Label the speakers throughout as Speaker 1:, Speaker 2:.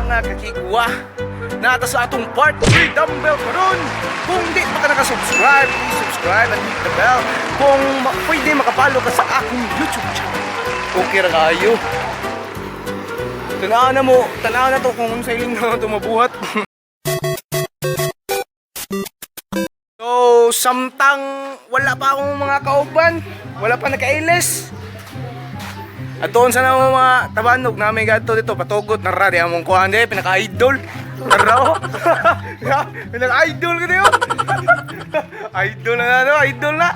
Speaker 1: mga kakigwa na ata sa atong part 3 dumbbell karon. Kung di pa ka nakasubscribe, please subscribe and hit the bell. Kung pwede makapalo ka sa akong YouTube channel, okay ra kayo. Tanaw na to kung sa iling na ito mabuhat. So, samtang wala pa akong mga kauban, wala pa nagkailis. At doon sa mga tabanog namin gato dito, patugot na rari among kuhan di, pinaka-idol. Naraw. Pinaka-idol ko niyo. Idol na.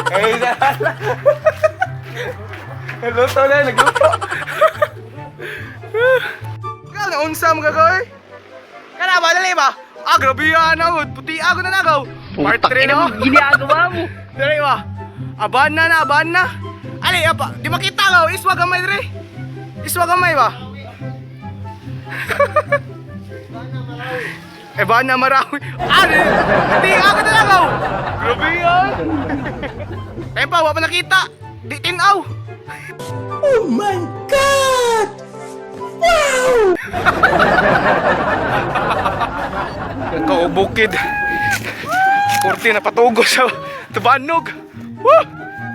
Speaker 1: Ay, nagluto na, nagluto. Ikaw na unsam ka ko eh. Kana ba, dali ba? Ah, grabe yan ako, puti ako na nagaw. Part 3 no?
Speaker 2: Ginagawa mo.
Speaker 1: Dali ba? Aban na. Ali, apa? Di makita ka, iswa gamay dre. Iswa gamay ba? Ba na marawi. Ali, puti ako na nagaw. Grabe yan. Kaya pa, wala pa nakita. Di tinaw.
Speaker 3: Oh my God! Wow!
Speaker 1: Kaubukid. Kurti na patugo sa tabanog. Woo!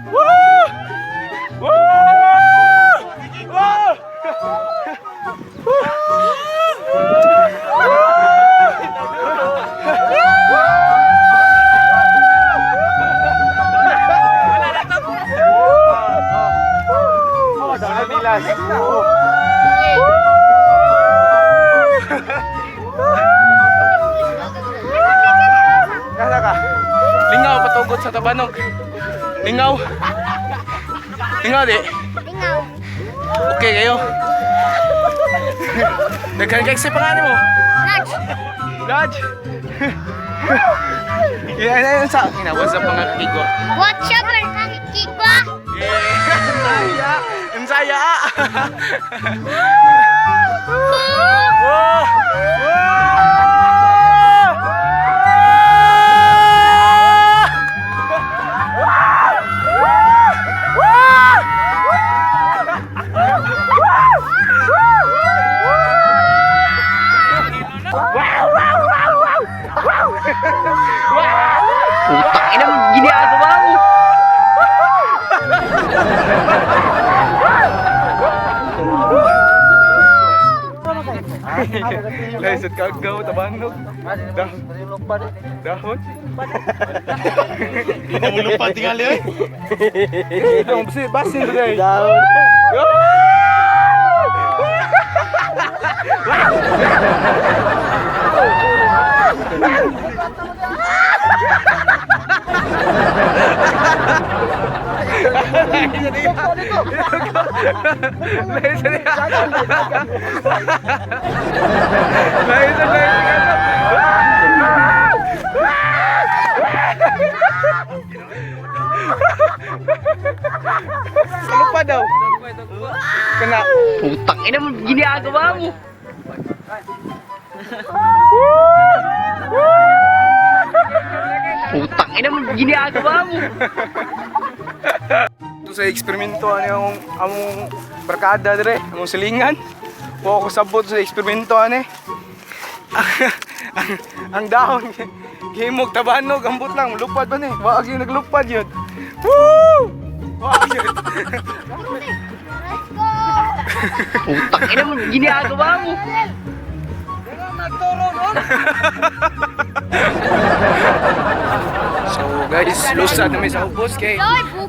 Speaker 1: Woo! Woo! Woo! Kasa ka? Lingaw patugot sa tabanog. Lingaw di?
Speaker 4: Lingaw.
Speaker 1: Okay kayo? Nagkagag sa pangalan mo? Lodge. Yan sa akin na. What's up mga kakigwa?
Speaker 4: What's up mga kakigwa?
Speaker 1: Ang saya!
Speaker 2: Putang ina mo, ginagawa mo.
Speaker 1: Laisat kagaw, tabanog. Dahon.
Speaker 3: Hindi mo lupa tingali eh.
Speaker 1: Basin today.
Speaker 3: Dahon.
Speaker 1: Ano pa daw? Kena.
Speaker 2: Putang ina mo, ginagawa mo. Putang ina mo, ginagawa mo.
Speaker 1: Ito sa eksperimento ano among barkada dire, among silingan. Wa ko sabot sa eksperimento ani. Ang dahon himog tabanog, ambot lang lupad ba ni? Wa gyud naglupad yun. Woo! Wa gyud.
Speaker 2: Putang ina mo, ginagawa mo.
Speaker 1: So guys, lusad na may sa ubos kay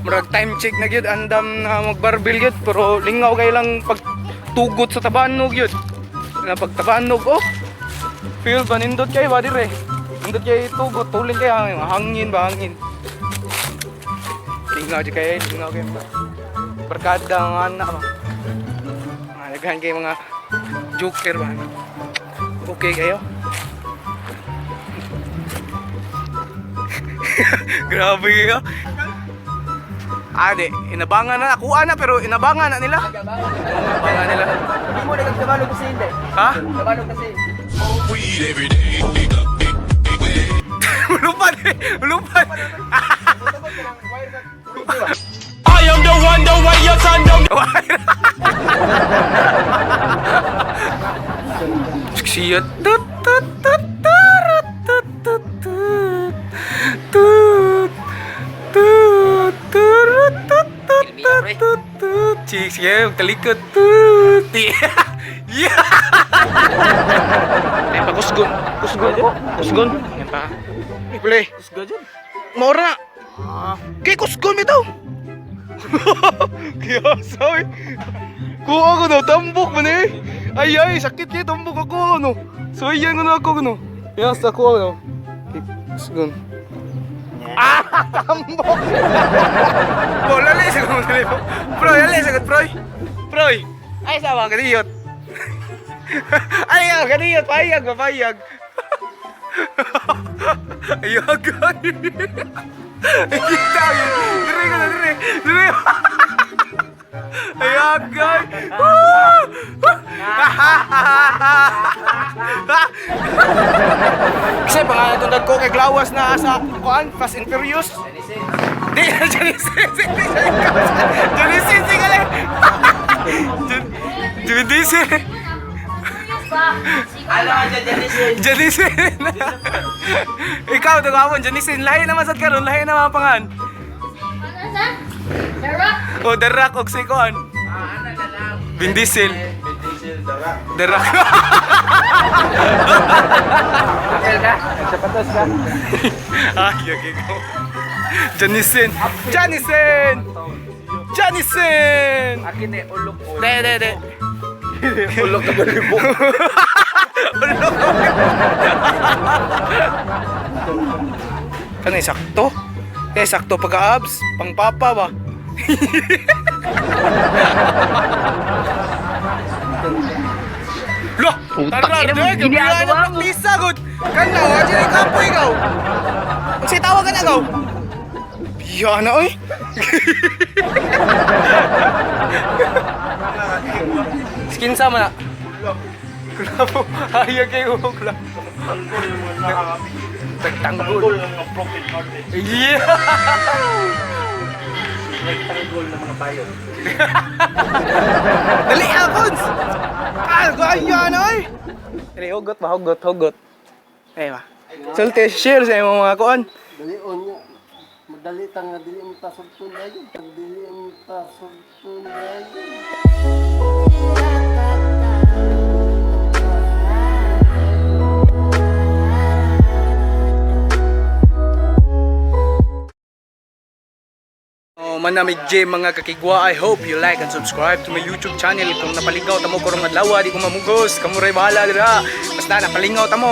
Speaker 1: murag time check na gyud andam na magbarbil gyud pero lingaw kay lang pagtugot sa tabanog gyud. Na pagtabanog oh. Feel ba nindot kay ba dire? Nindot kay tugot tuling kay hangin ba hangin. Lingaw di kay barkada nga anak ba. Naghan kay mga joker ba. Okay kayo? Grabe kayo. Ade, inabangan na. Kuha na pero inabangan na nila. Inabangan nila.
Speaker 2: Hindi mo nagtabalog kasi hindi.
Speaker 1: Ha?
Speaker 2: Tabalog kasi.
Speaker 1: Lupad eh. Lupad.
Speaker 3: I am the one, the way your son don't.
Speaker 1: Siya tut tut tut tarut, tut tut tut tut tut turut, tut tut tut tut tut. Sige, talikod tut. Yeah.
Speaker 2: Ay, pa kusgon. Kusgon ako. Kusgon. Ay, pa.
Speaker 1: Boleh.
Speaker 2: Kusgon dyan.
Speaker 1: Maura. Kay kusgon mi daw. Kaya say. Kuha ko daw tambok man eh. Ay sakit kay tambok ako ano. So yan ko na ako ano. Kaya sa kuha daw. Kay kusgon. Tambok. Lali sa ko dali. Bro, lali sa ko, bro. Bro. Ay sawa ka diyot. Ay ganiyot, payag, papayag. Ayag. Kita yun. Dire ka na, dire. Dire. Ayagay. Kasi pangalan itong ko kay Glawas na sa kuan, Fast and Furious. Di, Janisin. Janisin, sige lang. Janisin. Janisin. Ikaw, tagawon, Janisin. Lahi naman sa karon, lahi naman pangan. Oh, The Rock og si Kuan. Vin Diesel. The Rock.
Speaker 2: Sapatos ka.
Speaker 1: Ay, okay ko. Janisin. Janisin. Janisin.
Speaker 2: Akin eh, ulok ko.
Speaker 1: De.
Speaker 2: Ulok na balibo.
Speaker 1: Ulok. Kanay sakto? Sakto pagka-abs, pang papa ba? Loh,
Speaker 2: Putang
Speaker 1: tara,
Speaker 2: ina mo,
Speaker 1: deg,
Speaker 2: ginagawa
Speaker 1: gabriela
Speaker 2: mo.
Speaker 1: practice good. Kana, wa diri ka po ikaw. Kasi tawag ka na ikaw. Biya na oy. Skin sama na. Kulabo, hayag kayo kulabo. Tagtanggol. Yeah!
Speaker 3: Nagtanggol ng mga bayo.
Speaker 1: Dali, Alphonse! Gaya na oy! Dali, hugot. Eh ba? Sulti, share sa imong mga kuan.
Speaker 5: Dali on nga. Madali tang nga dili mo ta sugtun dayon. Pag dili mo ta sugtun dayon.
Speaker 1: Manamig J mga kakigwa, I hope you like and subscribe to my YouTube channel. Kung napalingaw tamo karong adlaw, di ko mamugos, kamuray bahala dira. Basta napalingaw tamo.